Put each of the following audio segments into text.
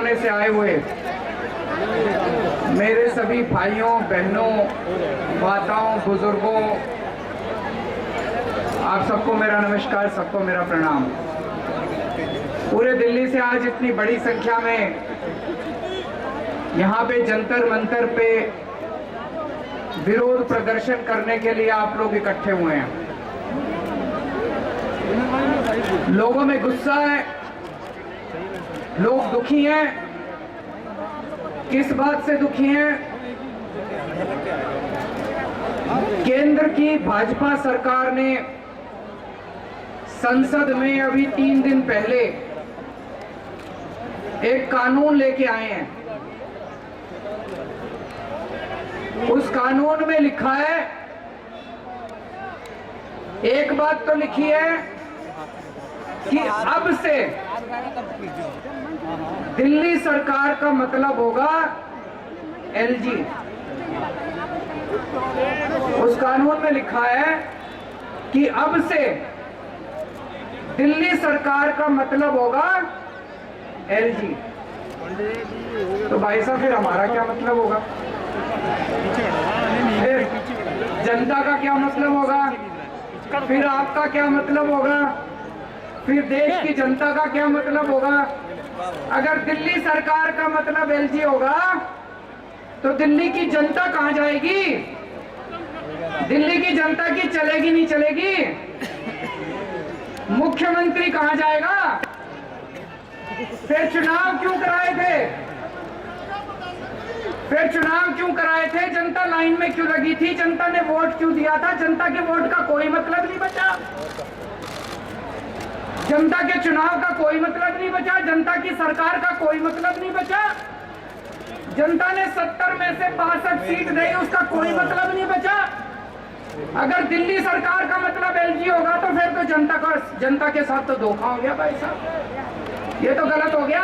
कोने से आए हुए मेरे सभी भाइयों बहनों, माताओं, बुजुर्गों, आप सबको मेरा नमस्कार, सबको मेरा प्रणाम। पूरे दिल्ली से आज इतनी बड़ी संख्या में यहाँ पे जंतर मंतर पे विरोध प्रदर्शन करने के लिए आप लोग इकट्ठे हुए हैं। लोगों में गुस्सा है, लोग दुखी हैं। किस बात से दुखी हैं? केंद्र की भाजपा सरकार ने संसद में अभी 3 दिन पहले एक कानून लेके आए हैं। उस कानून में लिखा है, एक बात तो लिखी है कि अब से दिल्ली सरकार का मतलब होगा एलजी। उस कानून में लिखा है कि अब से दिल्ली सरकार का मतलब होगा एलजी। तो भाई साहब फिर हमारा क्या मतलब होगा? फिर जनता का क्या मतलब होगा? फिर आपका क्या मतलब होगा? फिर देश की जनता का क्या मतलब होगा? अगर दिल्ली सरकार का मतलब एलजी होगा तो दिल्ली की जनता कहां जाएगी? दिल्ली की जनता की चलेगी नहीं चलेगी? मुख्यमंत्री कहां जाएगा? फिर चुनाव क्यों कराए थे? फिर चुनाव क्यों कराए थे? जनता लाइन में क्यों लगी थी? जनता ने वोट क्यों दिया था? जनता के वोट का कोई मतलब नहीं बचा। जनता के चुनाव का कोई मतलब नहीं बचा। जनता की सरकार का कोई मतलब नहीं बचा। जनता ने 70 में से 62 सीट दी, उसका कोई मतलब नहीं बचा। अगर दिल्ली सरकार का मतलब एलजी होगा तो फिर तो जनता के साथ तो धोखा हो गया भाई साहब, ये तो गलत हो गया।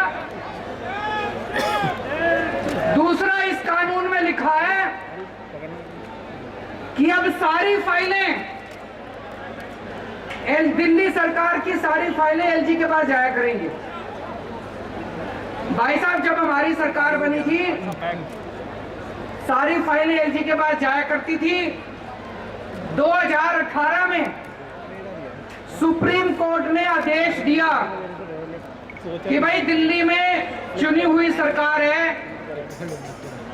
दूसरा, इस कानून में लिखा है कि अब सारी फाइलें दिल्ली सरकार की सारी फाइलें एलजी के पास जाया करेंगी। भाई साहब, जब हमारी सरकार बनी थी सारी फाइलें एलजी के पास जाया करती थी। 2018 में सुप्रीम कोर्ट ने आदेश दिया कि भाई दिल्ली में चुनी हुई सरकार है,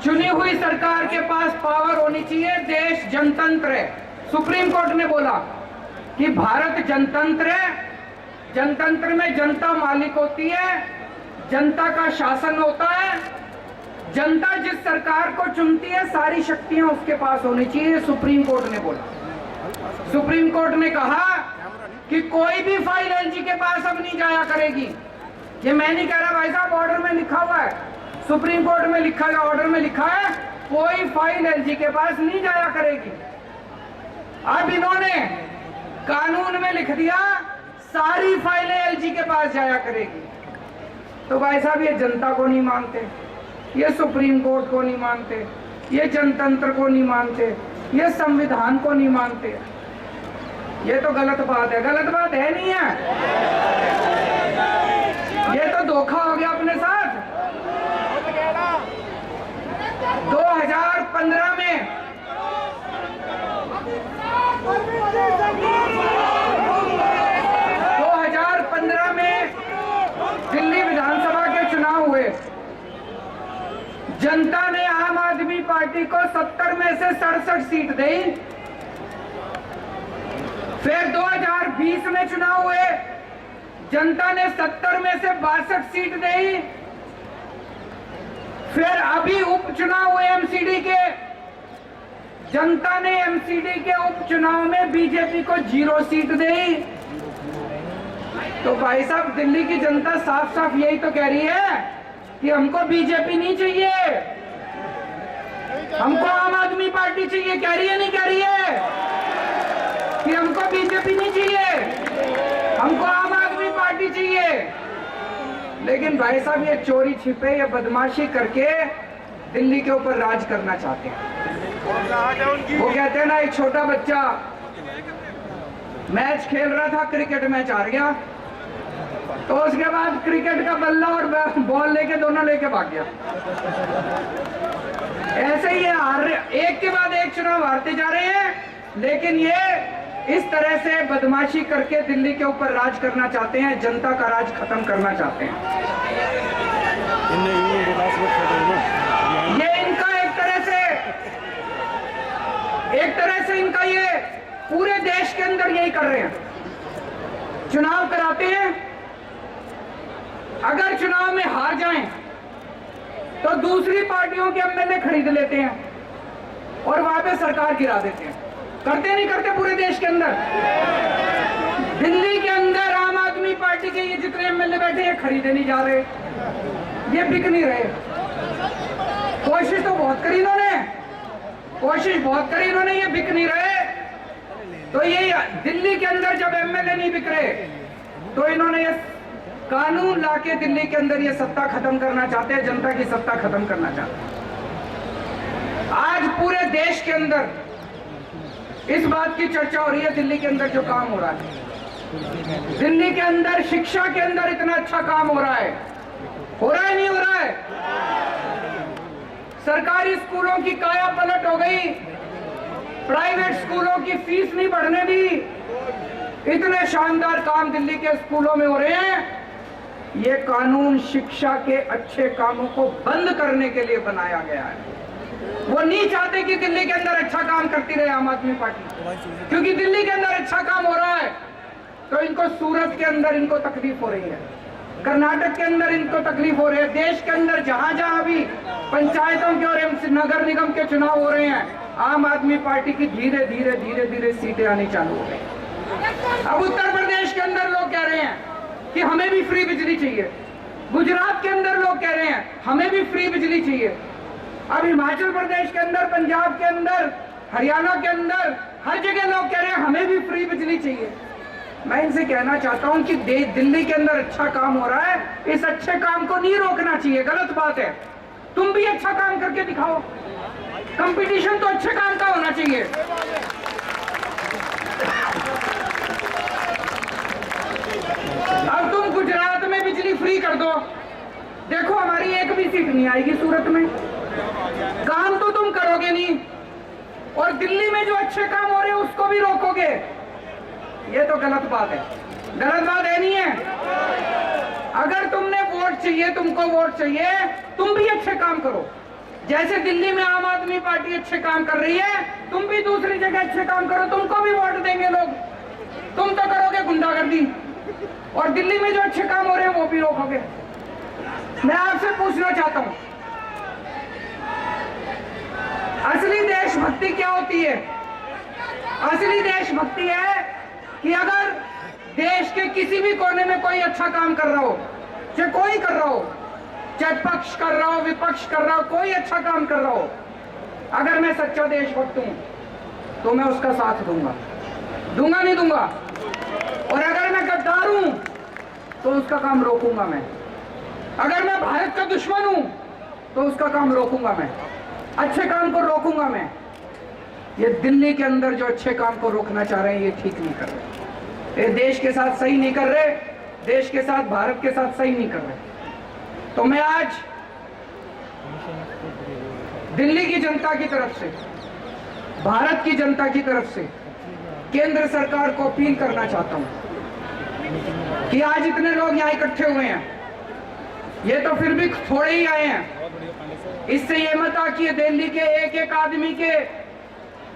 चुनी हुई सरकार के पास पावर होनी चाहिए, देश जनतंत्र है। सुप्रीम कोर्ट ने बोला कि भारत जनतंत्र है, जनतंत्र में जनता मालिक होती है, जनता का शासन होता है, जनता जिस सरकार को चुनती है सारी शक्तियां उसके पास होनी चाहिए, सुप्रीम कोर्ट ने बोला। सुप्रीम कोर्ट ने कहा कि कोई भी फाइल एलजी के पास अब नहीं जाया करेगी। ये मैं नहीं कह रहा भाई साहब, ऑर्डर में लिखा हुआ है, सुप्रीम कोर्ट में लिखा है, ऑर्डर में लिखा है कोई फाइल एलजी के पास नहीं जाया करेगी। अब इन्होंने कानून में लिख दिया सारी फाइलें एलजी के पास जाया करेगी। तो भाई साहब, ये जनता को नहीं मानते, ये सुप्रीम कोर्ट को नहीं मानते, ये जनतंत्र को नहीं मानते, ये संविधान को नहीं मानते। ये तो गलत बात है। गलत बात है नहीं है? ये तो धोखा हो गया अपने साथ। 2015 में 2015 में दिल्ली विधानसभा के चुनाव हुए। जनता ने आम आदमी पार्टी को 70 में से 67 सीट दी। फिर 2020 में चुनाव हुए, जनता ने 70 में से 62 सीट दी। फिर अभी उपचुनाव हुए एमसीडी के, जनता ने एमसीडी के उपचुनाव में बीजेपी को 0 सीट दी। तो भाई साहब, दिल्ली की जनता साफ साफ यही तो कह रही है कि हमको बीजेपी नहीं चाहिए, हमको आम आदमी पार्टी चाहिए। कह रही है नहीं कह रही है कि हमको बीजेपी नहीं चाहिए, हमको आम आदमी पार्टी चाहिए। लेकिन भाई साहब, ये चोरी छिपे, ये बदमाशी करके दिल्ली के ऊपर राज करना चाहते हैं। वो कहते हैं ना, एक छोटा बच्चा मैच खेल रहा था, क्रिकेट मैच हार गया, तो उसके बाद क्रिकेट का बल्ला और बॉल लेके दोनों लेके भाग गया। ऐसे ही एक के बाद एक चुनाव हारते जा रहे हैं, लेकिन ये इस तरह से बदमाशी करके दिल्ली के ऊपर राज करना चाहते हैं, जनता का राज खत्म करना चाहते हैं। ये इनका एक तरह से इनका ये पूरे देश के अंदर यही कर रहे हैं। चुनाव कराते हैं, अगर चुनाव में हार जाएं तो दूसरी पार्टियों के एमएलए खरीद लेते हैं और वहां पे सरकार गिरा देते हैं। करते नहीं करते पूरे देश के अंदर? दिल्ली के अंदर आम आदमी पार्टी के ये जितने एमएलए बैठे हैं खरीदे नहीं जा रहे, ये बिक नहीं रहे। कोशिश तो बहुत करी इन्होंने, ये बिक नहीं रहे। तो ये दिल्ली के अंदर जब एमएलए नहीं बिक रहे तो इन्होंने ये कानून लाके दिल्ली के अंदर ये सत्ता खत्म करना चाहते हैं, जनता की सत्ता खत्म करना चाहते हैं। आज पूरे देश के अंदर इस बात की चर्चा हो रही है, दिल्ली के अंदर जो काम हो रहा है, दिल्ली के अंदर शिक्षा के अंदर इतना अच्छा काम हो रहा है नहीं हो रहा है? सरकारी स्कूलों की काया पलट हो गई, प्राइवेट स्कूलों की फीस नहीं बढ़ने दी। इतने शानदार काम दिल्ली के स्कूलों में हो रहे हैं। ये कानून शिक्षा के अच्छे कामों को बंद करने के लिए बनाया गया है। वो नहीं चाहते कि दिल्ली के अंदर अच्छा काम करती रहे आम आदमी पार्टी, क्योंकि दिल्ली के अंदर अच्छा काम हो रहा है तो इनको सूरत के अंदर इनको तकलीफ हो रही है, कर्नाटक के अंदर इनको तकलीफ हो रही है। देश के अंदर जहां जहां भी पंचायतों के और नगर निगम के चुनाव हो रहे हैं, आम आदमी पार्टी की धीरे धीरे सीटें आनी चालू हो गई। अब उत्तर प्रदेश के अंदर लोग कह रहे हैं कि हमें भी फ्री बिजली चाहिए, गुजरात के अंदर लोग कह रहे हैं हमें भी फ्री बिजली चाहिए। अब हिमाचल प्रदेश के अंदर, पंजाब के अंदर, हरियाणा के अंदर हर जगह लोग कह रहे हैं हमें भी फ्री बिजली चाहिए। मैं इनसे कहना चाहता हूं कि दिल्ली के अंदर अच्छा काम हो रहा है, इस अच्छे काम को नहीं रोकना चाहिए, गलत बात है। तुम भी अच्छा काम करके दिखाओ, कंपटीशन तो अच्छे काम का होना चाहिए। अब तुम गुजरात में बिजली फ्री कर दो, देखो हमारी एक भी सीट नहीं आएगी सूरत में, काम तो तुम करोगे नहीं, और दिल्ली में जो अच्छे काम हो रहे हैं उसको भी रोकोगे। ये तो गलत बात है, गलत बात है नहीं है? अगर तुमने वोट चाहिए, तुमको वोट चाहिए, तुम भी अच्छे काम करो। जैसे दिल्ली में आम आदमी पार्टी अच्छे काम कर रही है, तुम भी दूसरी जगह अच्छे काम करो, तुमको भी वोट देंगे लोग। तुम तो करोगे गुंडागर्दी, और दिल्ली में जो अच्छे काम हो रहे हैं वो भी रोकोगे। मैं आपसे पूछना चाहता हूं, असली देशभक्ति क्या होती है? असली देशभक्ति है कि अगर देश के किसी भी कोने में कोई अच्छा काम कर रहा हो, चाहे कोई कर रहा हो, चाहे पक्ष कर रहा हो, विपक्ष कर रहा हो, कोई अच्छा काम कर रहा हो, अगर मैं सच्चा देशभक्त हूं तो मैं उसका साथ दूंगा नहीं दूंगा। और अगर मैं गद्दार हूं तो उसका काम रोकूंगा मैं। अगर मैं भारत का दुश्मन हूं तो उसका काम रोकूंगा मैं, अच्छे काम को रोकूंगा मैं। ये दिल्ली के अंदर जो अच्छे काम को रोकना चाह रहे हैं ये ठीक नहीं कर रहे, ये देश के साथ सही नहीं कर रहे, देश के साथ, भारत के साथ सही नहीं कर रहे। तो मैं आज दिल्ली की जनता की तरफ से, भारत की जनता की तरफ से केंद्र सरकार को अपील करना चाहता हूं कि आज इतने लोग यहाँ इकट्ठे हुए हैं, ये तो फिर भी थोड़े ही आए हैं। इससे ये मत आकिए दिल्ली के एक एक आदमी के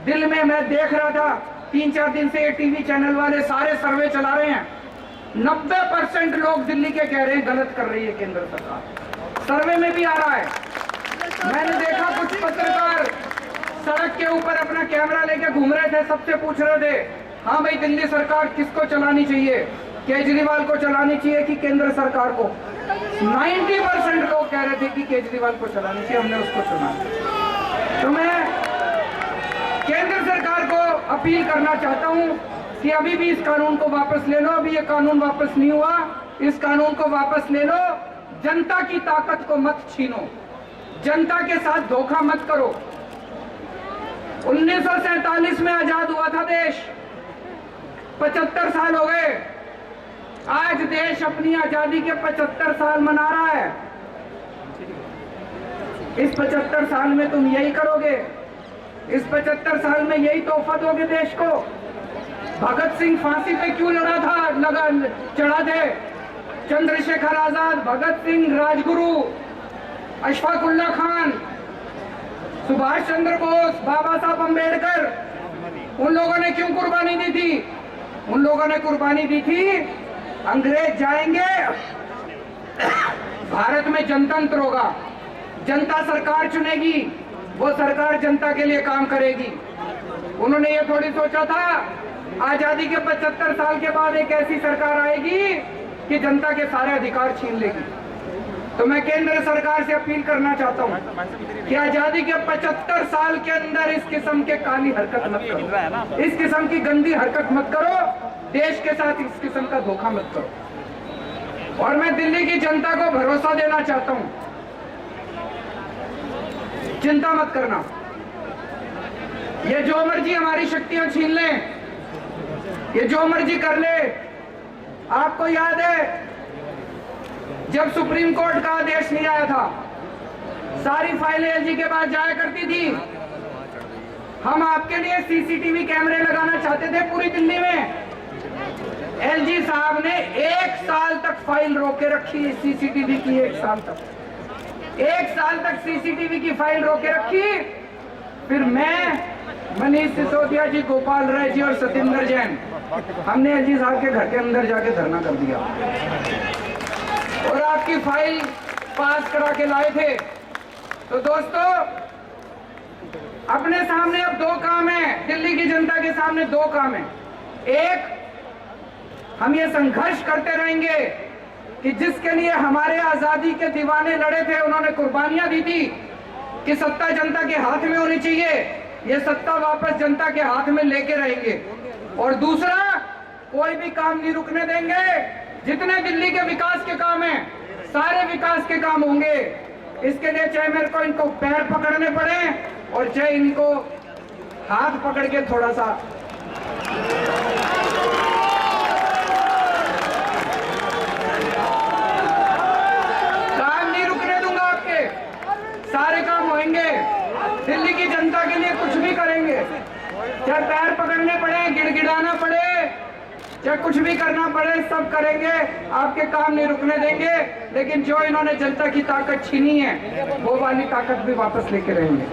दिल में, मैं देख रहा था 3-4 दिन से ये टीवी चैनल वाले सारे सर्वे चला रहे हैं, 90% लोग दिल्ली के कह रहे हैं गलत कर रही है केंद्र सरकार। सर्वे में भी आ रहा है। मैंने देखा कुछ पत्रकार सड़क के ऊपर अपना कैमरा लेके घूम रहे थे, सबसे पूछ रहे थे हाँ भाई दिल्ली सरकार किसको चलानी चाहिए, केजरीवाल को चलानी चाहिए कि केंद्र सरकार को? 90% लोग कह रहे थे कि केजरीवाल को चलानी चाहिए, हमने उसको चुना। तो मैं केंद्र सरकार को अपील करना चाहता हूं कि अभी भी इस कानून को वापस ले लो। अभी ये कानून वापस नहीं हुआ, इस कानून को वापस ले लो। जनता की ताकत को मत छीनो, जनता के साथ धोखा मत करो। 1947 में आजाद हुआ था देश, 75 साल हो गए। आज देश अपनी आजादी के 75 साल मना रहा है। इस 75 साल में तुम यही करोगे? इस 75 साल में यही तोहफा दोगे देश को? भगत सिंह फांसी पे क्यों चढ़ा थे? चंद्रशेखर आजाद, भगत सिंह, राजगुरु, अशफाक उल्लाह खान, सुभाष चंद्र बोस, बाबा साहब अंबेडकर, उन लोगों ने क्यों कुर्बानी दी थी? उन लोगों ने कुर्बानी दी थी, अंग्रेज जाएंगे, भारत में जनतंत्र होगा, जनता सरकार चुनेगी, वो सरकार जनता के लिए काम करेगी। उन्होंने ये थोड़ी सोचा था आजादी के 75 साल के बाद एक ऐसी सरकार आएगी कि जनता के सारे अधिकार छीन लेगी। तो मैं केंद्र सरकार से अपील करना चाहता हूं कि आजादी के 75 साल के अंदर इस किस्म के काली हरकत मत करो, इस किस्म की गंदी हरकत मत करो, देश के साथ इस किस्म का धोखा मत करो। और मैं दिल्ली की जनता को भरोसा देना चाहता हूं, चिंता मत करना, ये जो मर्जी हमारी शक्तियां छीन लें, ये जो मर्जी कर ले। आपको याद है जब सुप्रीम कोर्ट का आदेश नहीं आया था, सारी फाइलें एलजी के पास जाया करती थी। हम आपके लिए सीसीटीवी कैमरे लगाना चाहते थे पूरी दिल्ली में। एलजी साहब ने 1 साल तक फाइल रोके रखी सीसीटीवी की, 1 साल तक सीसीटीवी की फाइल रोके रखी। फिर मैं, मनीष सिसोदिया जी, गोपाल राय जी और सत्येंद्र जैन, हमने एलजी साहब के घर के अंदर जाके धरना कर दिया और आपकी फाइल पास करा के लाए थे। तो दोस्तों, अपने सामने अब 2 काम है, दिल्ली की जनता के सामने 2 काम है। एक, हम ये संघर्ष करते रहेंगे कि जिसके लिए हमारे आजादी के दीवाने लड़े थे, उन्होंने कुर्बानियां दी थी कि सत्ता जनता के हाथ में होनी चाहिए, ये सत्ता वापस जनता के हाथ में लेके रहेंगे। और दूसरा, कोई भी काम नहीं रुकने देंगे। जितने दिल्ली के विकास के काम हैं, सारे विकास के काम होंगे। इसके लिए चाहे मेरे को इनको पैर पकड़ने पड़े और चाहे इनको हाथ पकड़ के थोड़ा सा काम नहीं रुकने दूंगा। आपके सारे काम होंगे, दिल्ली की जनता के लिए कुछ भी करेंगे, चाहे पैर पकड़ने पड़े, गिड़गिड़ाना पड़े, चाहे कुछ भी करना पड़े, सब करेंगे। आपके काम नहीं रुकने देंगे। लेकिन जो इन्होंने जनता की ताकत छीनी है, वो वाली ताकत भी वापस लेके रहेंगे।